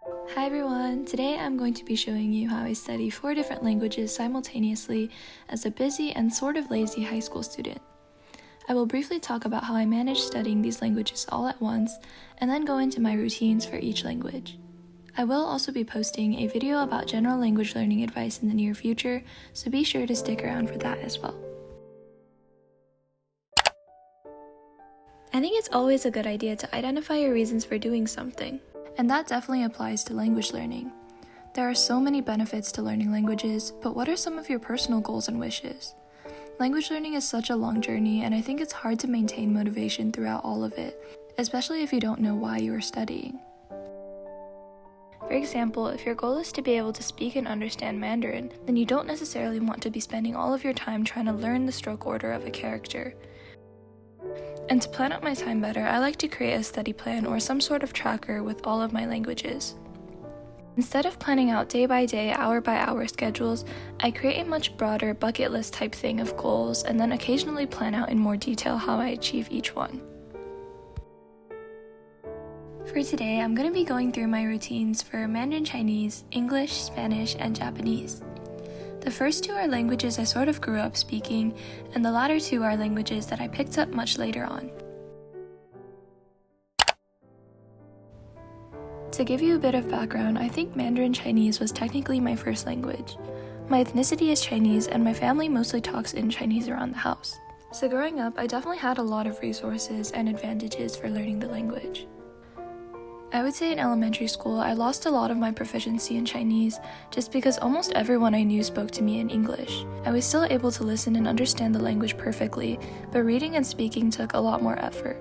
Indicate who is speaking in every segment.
Speaker 1: Hi everyone! Today I'm going to be showing you how I study 4 different languages simultaneously as a busy and sort of lazy high school student. I will briefly talk about how I manage studying these languages all at once, and then go into my routines for each language. I will also be posting a video about general language learning advice in the near future, so be sure to stick around for that as well. I think it's always a good idea to identify your reasons for doing something, and that definitely applies to language learning. There are so many benefits to learning languages, but what are some of your personal goals and wishes? Language learning is such a long journey, and I think it's hard to maintain motivation throughout all of it, especially if you don't know why you are studying. For example, if your goal is to be able to speak and understand Mandarin, then you don't necessarily want to be spending all of your time trying to learn the stroke order of a character. And to plan out my time better, I like to create a study plan or some sort of tracker with all of my languages. Instead of planning out day by day, hour by hour schedules, I create a much broader bucket list type thing of goals and then occasionally plan out in more detail how I achieve each one. For today, I'm going to be going through my routines for Mandarin Chinese, English, Spanish, and Japanese. The first 2 are languages I sort of grew up speaking, and the latter 2 are languages that I picked up much later on. To give you a bit of background, I think Mandarin Chinese was technically my first language. My ethnicity is Chinese, and my family mostly talks in Chinese around the house. So growing up, I definitely had a lot of resources and advantages for learning the language. I would say in elementary school, I lost a lot of my proficiency in Chinese just because almost everyone I knew spoke to me in English. I was still able to listen and understand the language perfectly, but reading and speaking took a lot more effort.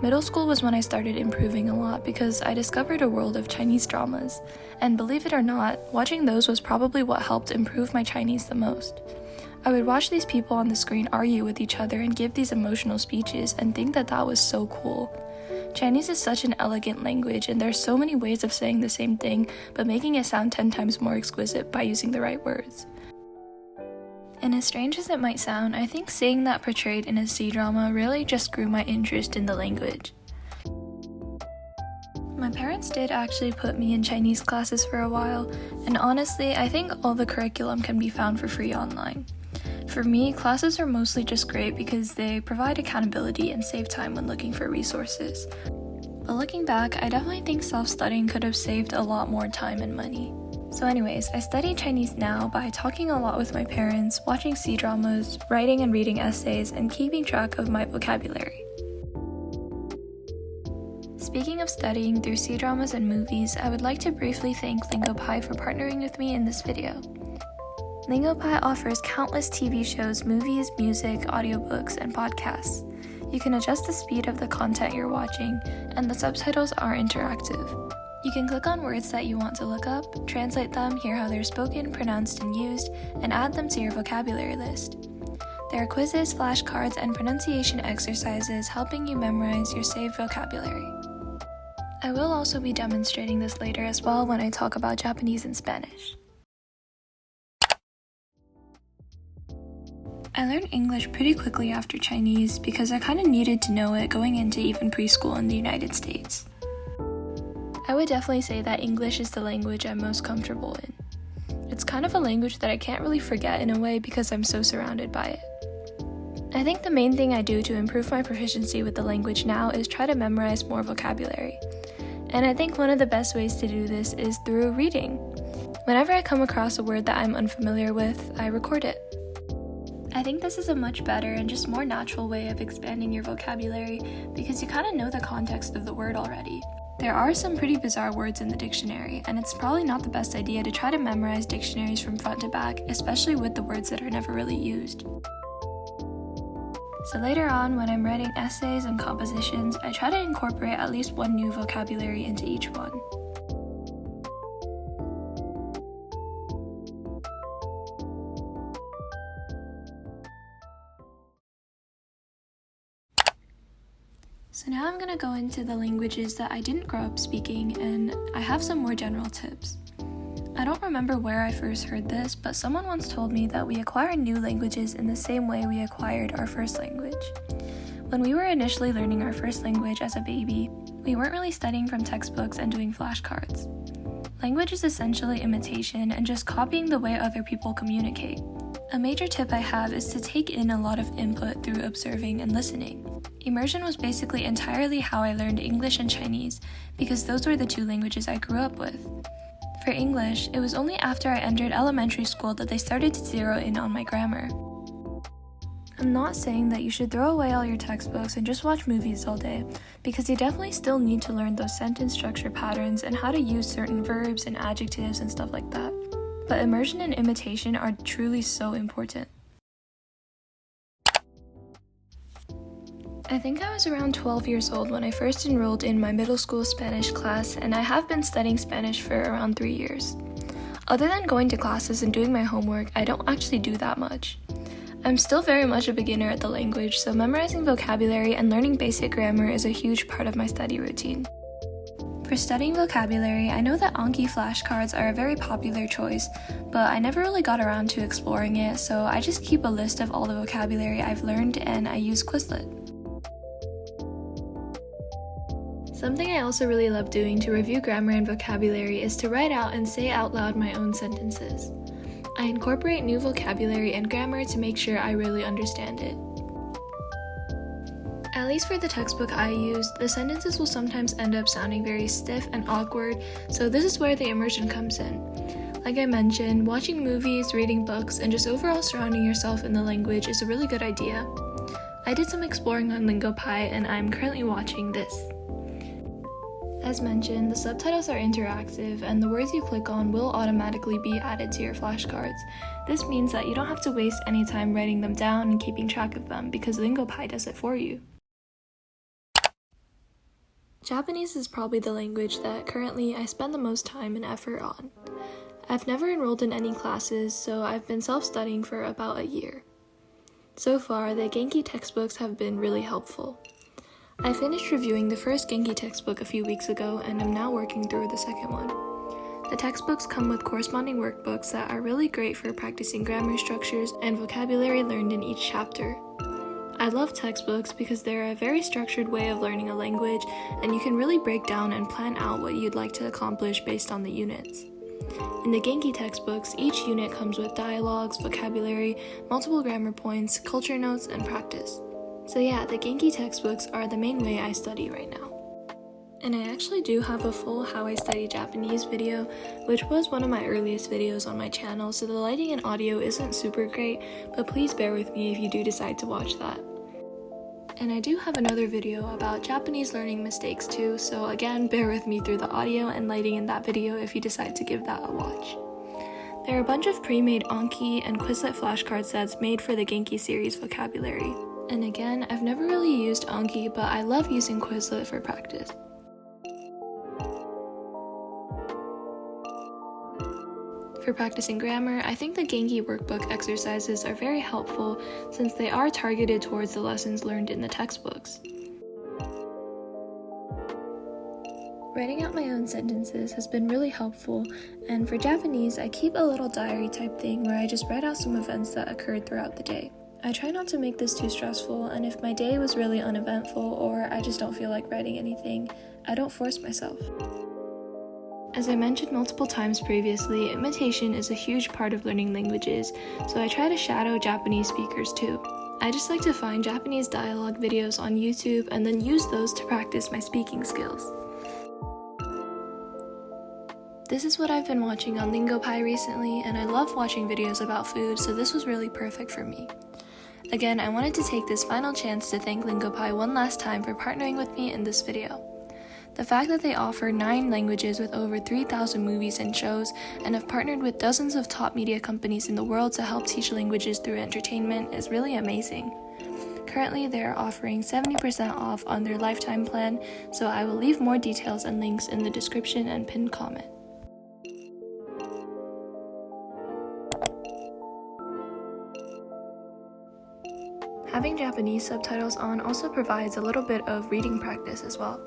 Speaker 1: Middle school was when I started improving a lot because I discovered a world of Chinese dramas, and believe it or not, watching those was probably what helped improve my Chinese the most. I would watch these people on the screen argue with each other and give these emotional speeches and think that that was so cool. Chinese is such an elegant language, and there are so many ways of saying the same thing, but making it sound 10 times more exquisite by using the right words. And as strange as it might sound, I think seeing that portrayed in a C-drama really just grew my interest in the language. My parents did actually put me in Chinese classes for a while, and honestly, I think all the curriculum can be found for free online. For me, classes are mostly just great because they provide accountability and save time when looking for resources. But looking back, I definitely think self-studying could have saved a lot more time and money. So anyways, I study Chinese now by talking a lot with my parents, watching C-dramas, writing and reading essays, and keeping track of my vocabulary. Speaking of studying through C-dramas and movies, I would like to briefly thank LingoPie for partnering with me in this video. LingoPie offers countless TV shows, movies, music, audiobooks, and podcasts. You can adjust the speed of the content you're watching, and the subtitles are interactive. You can click on words that you want to look up, translate them, hear how they're spoken, pronounced, and used, and add them to your vocabulary list. There are quizzes, flashcards, and pronunciation exercises helping you memorize your saved vocabulary. I will also be demonstrating this later as well when I talk about Japanese and Spanish. I learned English pretty quickly after Chinese because I kind of needed to know it going into even preschool in the United States. I would definitely say that English is the language I'm most comfortable in. It's kind of a language that I can't really forget in a way because I'm so surrounded by it. I think the main thing I do to improve my proficiency with the language now is try to memorize more vocabulary. And I think one of the best ways to do this is through reading. Whenever I come across a word that I'm unfamiliar with, I record it. I think this is a much better and just more natural way of expanding your vocabulary because you kind of know the context of the word already. There are some pretty bizarre words in the dictionary, and it's probably not the best idea to try to memorize dictionaries from front to back, especially with the words that are never really used. So later on, when I'm writing essays and compositions, I try to incorporate at least one new vocabulary into each one. So now I'm going to go into the languages that I didn't grow up speaking, and I have some more general tips. I don't remember where I first heard this, but someone once told me that we acquire new languages in the same way we acquired our first language. When we were initially learning our first language as a baby, We weren't really studying from textbooks and doing flashcards. Language is essentially imitation and just copying the way other people communicate. A major tip I have is to take in a lot of input through observing and listening. Immersion was basically entirely how I learned English and Chinese because those were the two languages I grew up with. For English, it was only after I entered elementary school that they started to zero in on my grammar. I'm not saying that you should throw away all your textbooks and just watch movies all day, because you definitely still need to learn those sentence structure patterns and how to use certain verbs and adjectives and stuff like that. But immersion and imitation are truly so important. I think I was around 12 years old when I first enrolled in my middle school Spanish class, and I have been studying Spanish for around 3 years. Other than going to classes and doing my homework, I don't actually do that much. I'm still very much a beginner at the language, so memorizing vocabulary and learning basic grammar is a huge part of my study routine. For studying vocabulary, I know that Anki flashcards are a very popular choice, but I never really got around to exploring it, so I just keep a list of all the vocabulary I've learned and I use Quizlet. Something I also really love doing to review grammar and vocabulary is to write out and say out loud my own sentences. I incorporate new vocabulary and grammar to make sure I really understand it. At least for the textbook I used, the sentences will sometimes end up sounding very stiff and awkward, so this is where the immersion comes in. Like I mentioned, watching movies, reading books, and just overall surrounding yourself in the language is a really good idea. I did some exploring on LingoPie, and I'm currently watching this. As mentioned, the subtitles are interactive, and the words you click on will automatically be added to your flashcards. This means that you don't have to waste any time writing them down and keeping track of them, because LingoPie does it for you. Japanese is probably the language that currently I spend the most time and effort on. I've never enrolled in any classes, so I've been self-studying for about a year. So far, the Genki textbooks have been really helpful. I finished reviewing the first Genki textbook a few weeks ago, and I'm now working through the second one. The textbooks come with corresponding workbooks that are really great for practicing grammar structures and vocabulary learned in each chapter. I love textbooks because they're a very structured way of learning a language, and you can really break down and plan out what you'd like to accomplish based on the units. In the Genki textbooks, each unit comes with dialogues, vocabulary, multiple grammar points, culture notes, and practice. So yeah, the Genki textbooks are the main way I study right now. And I actually do have a full How I Study Japanese video, which was one of my earliest videos on my channel, so the lighting and audio isn't super great, but please bear with me if you do decide to watch that. And I do have another video about Japanese learning mistakes too, so again, bear with me through the audio and lighting in that video if you decide to give that a watch. There are a bunch of pre-made Anki and Quizlet flashcard sets made for the Genki series vocabulary. And again, I've never really used Anki, but I love using Quizlet for practice. For practicing grammar, I think the Genki workbook exercises are very helpful since they are targeted towards the lessons learned in the textbooks. Writing out my own sentences has been really helpful, and for Japanese, I keep a little diary type thing where I just write out some events that occurred throughout the day. I try not to make this too stressful, and if my day was really uneventful or I just don't feel like writing anything, I don't force myself. As I mentioned multiple times previously, imitation is a huge part of learning languages, so I try to shadow Japanese speakers too. I just like to find Japanese dialogue videos on YouTube and then use those to practice my speaking skills. This is what I've been watching on LingoPie recently, and I love watching videos about food, so this was really perfect for me. Again, I wanted to take this final chance to thank LingoPie one last time for partnering with me in this video. The fact that they offer 9 languages with over 3,000 movies and shows, and have partnered with dozens of top media companies in the world to help teach languages through entertainment is really amazing. Currently, they are offering 70% off on their lifetime plan, so I will leave more details and links in the description and pinned comment. Having Japanese subtitles on also provides a little bit of reading practice as well.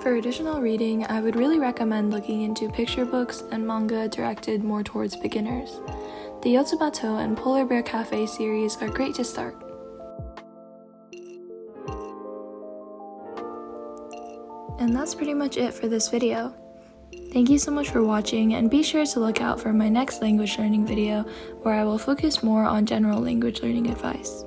Speaker 1: For additional reading, I would really recommend looking into picture books and manga directed more towards beginners. The Yotsubato and Polar Bear Cafe series are great to start. And that's pretty much it for this video. Thank you so much for watching, and be sure to look out for my next language learning video where I will focus more on general language learning advice.